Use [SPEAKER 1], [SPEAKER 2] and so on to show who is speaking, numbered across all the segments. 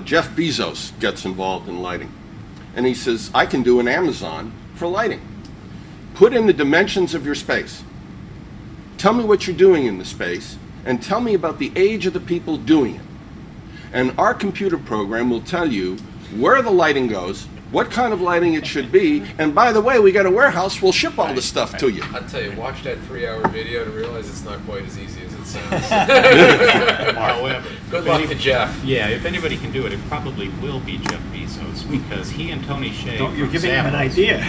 [SPEAKER 1] Jeff Bezos gets involved in lighting. And he says, I can do an Amazon for lighting. Put in the dimensions of your space. Tell me what you're doing in the space, and tell me about the age of the people doing it. And our computer program will tell you where the lighting goes, what kind of lighting it should be, and by the way, we got a warehouse, we'll ship all the stuff to you.
[SPEAKER 2] I'll tell you, watch that 3-hour video to realize it's not quite as easy as it sounds.
[SPEAKER 3] However,
[SPEAKER 2] good luck to Jeff.
[SPEAKER 3] Yeah, if anybody can do it, it probably will be Jeff Bezos, because he and Tony Hsieh.
[SPEAKER 4] You're giving him an idea.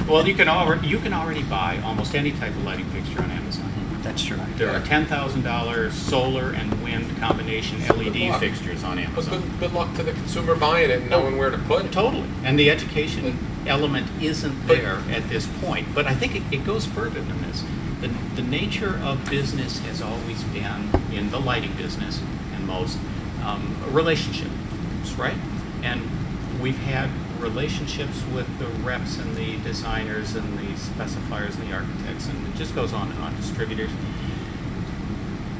[SPEAKER 3] Well, you can already buy almost any type of lighting fixture on Amazon.
[SPEAKER 4] That's true.
[SPEAKER 3] There are $10,000 solar and wind combination LED fixtures on Amazon.
[SPEAKER 2] But good luck to the consumer buying it and knowing where to put it.
[SPEAKER 3] Totally. And the education element isn't there at this point. But I think it goes further than this. The nature of business has always been, in the lighting business and most, relationships, right? And we've had relationships with the reps and the designers and the specifiers and the architects, and it just goes on and on, distributors.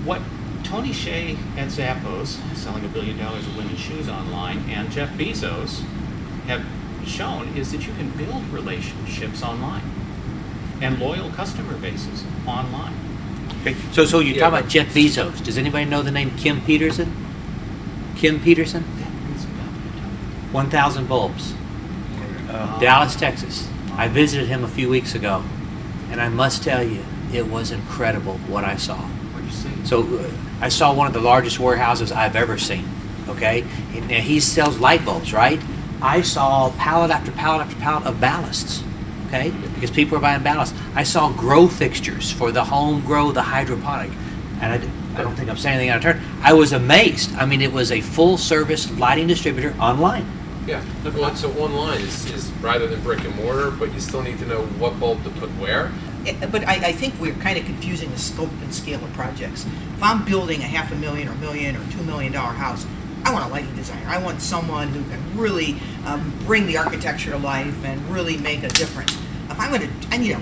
[SPEAKER 3] What Tony Hsieh at Zappos, selling $1 billion of women's shoes online, and Jeff Bezos have shown is that you can build relationships online and loyal customer bases online.
[SPEAKER 5] Okay. So you talk about Jeff Bezos. Does anybody know the name Kim Peterson? Kim Peterson? 1,000 bulbs. Dallas, Texas. I visited him a few weeks ago, and I must tell you, it was incredible what I saw.
[SPEAKER 3] What do you see?
[SPEAKER 5] So I saw one of the largest warehouses I've ever seen. Okay, and he sells light bulbs, right? I saw pallet after pallet after pallet of ballasts. Okay, because people are buying ballasts. I saw grow fixtures for the home grow, the hydroponic, and I don't think I'm saying anything out of turn. I was amazed. I mean, it was a full-service lighting distributor online.
[SPEAKER 2] Yeah, well, so online is rather than brick and mortar, but you still need to know what bulb to put where.
[SPEAKER 6] But I think we're kind of confusing the scope and scale of projects. If I'm building a $500,000 or $1 million or $2 million house, I want a lighting designer. I want someone who can really bring the architecture to life and really make a difference. If I'm I need a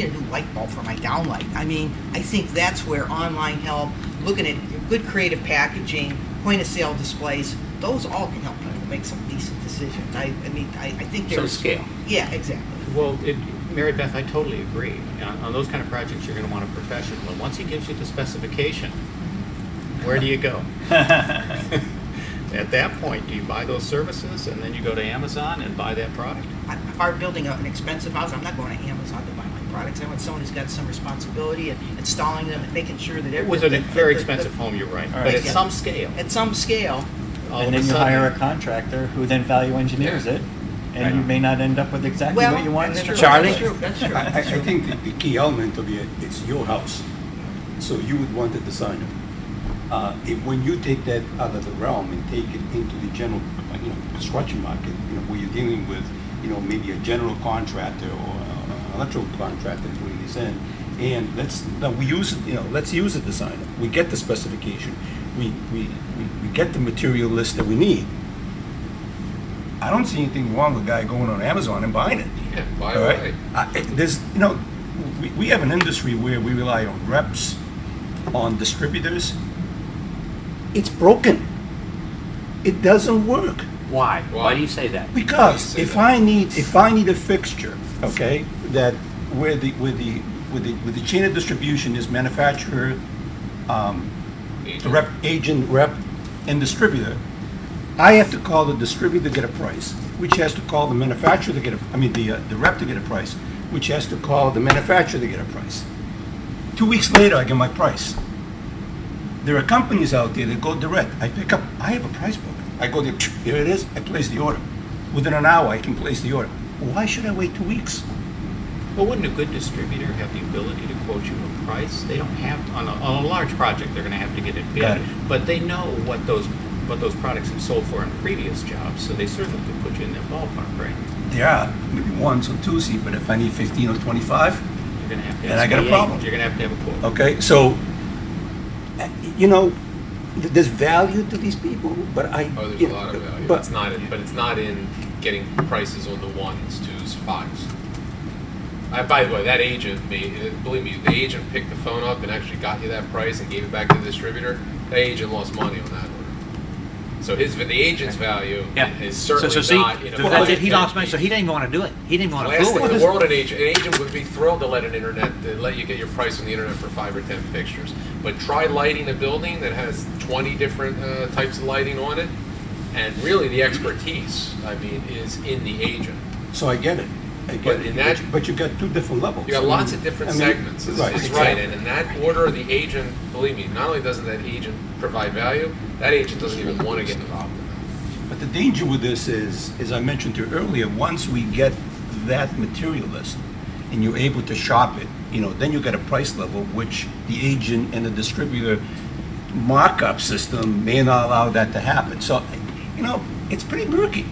[SPEAKER 6] new light bulb for my downlight. I mean, I think that's where online help, looking at good creative packaging, point of sale displays, those all can help people make some decent decisions. I think there's
[SPEAKER 5] some scale.
[SPEAKER 6] Yeah, exactly.
[SPEAKER 3] Well, Mary Beth, I totally agree. On those kind of projects, you're going to want a professional. But once he gives you the specification, where do you go? At that point, do you buy those services and then you go to Amazon and buy that product?
[SPEAKER 6] If I'm building an expensive house, I'm not going to Amazon to buy my products. I want someone who's got some responsibility in installing them and making sure that
[SPEAKER 3] it was a very expensive home, you're right. But at some scale.
[SPEAKER 6] At some scale.
[SPEAKER 4] And then you hire a contractor who then value engineers it, and you may not end up with exactly what you want.
[SPEAKER 5] Charlie?
[SPEAKER 6] That's true.
[SPEAKER 7] I think the key element of it, it's your house. So you would want a designer. When you take that out of the realm and take it into the general, construction market, where you're dealing with, maybe a general contractor or an electrical contractor putting this in, and let's use a designer. We get the specification. We get the material list that we need. I don't see anything wrong with a guy going on Amazon and buying it.
[SPEAKER 2] Yeah, buy away.
[SPEAKER 7] There's, we have an industry where we rely on reps, on distributors. It's broken. It doesn't work.
[SPEAKER 5] Why? Why do you say that?
[SPEAKER 7] Because if I need a fixture, okay, that where the chain of distribution is manufacturer, agent, rep, and distributor, I have to call the distributor to get a price, which has to call the manufacturer to get the rep to get a price, which has to call the manufacturer to get a price. 2 weeks later, I get my price. There are companies out there that go direct. I have a price book. I go there, here it is, I place the order. Within an hour, I can place the order. Why should I wait 2 weeks?
[SPEAKER 3] Well, wouldn't a good distributor have the ability to quote you a price? They don't have, on a large project, they're going to have to get it bid, but they know what those products have sold for in previous jobs, so they certainly could put you in that ballpark, right?
[SPEAKER 7] There are maybe ones or twos, but if I need 15 or 25,
[SPEAKER 3] you're going to have to.
[SPEAKER 7] And I got a problem.
[SPEAKER 3] You're going to have a quote.
[SPEAKER 7] Okay, so there's value to these people, but
[SPEAKER 2] there's a lot of value. But it's not in getting prices on the 1s, 2s, 5s. By the way, that agent, believe me, the agent picked the phone up and actually got you that price and gave it back to the distributor. That agent lost money on that order. So the agent's value
[SPEAKER 5] Yeah.
[SPEAKER 2] is certainly
[SPEAKER 5] so see,
[SPEAKER 2] not.
[SPEAKER 5] so that's it. He lost money, so he didn't even want to do it. He didn't even want to
[SPEAKER 2] Last
[SPEAKER 5] fool
[SPEAKER 2] thing in
[SPEAKER 5] with
[SPEAKER 2] the
[SPEAKER 5] it.
[SPEAKER 2] world, an agent would be thrilled to let you get your price on the internet for 5 or 10 fixtures. But try lighting a building that has 20 different types of lighting on it, and really the expertise, I mean, is in the agent.
[SPEAKER 7] So I get it.
[SPEAKER 2] But in that-
[SPEAKER 7] but you got two different levels.
[SPEAKER 2] You got lots of different segments. It's right,
[SPEAKER 7] exactly.
[SPEAKER 2] and in that order, the agent, believe me, not only doesn't that agent provide value, that agent doesn't even want to get involved in that.
[SPEAKER 7] But the danger with this is, as I mentioned to you earlier, once we get that material list and you're able to shop it, then you get a price level which the agent and the distributor markup system may not allow that to happen. So, it's pretty murky.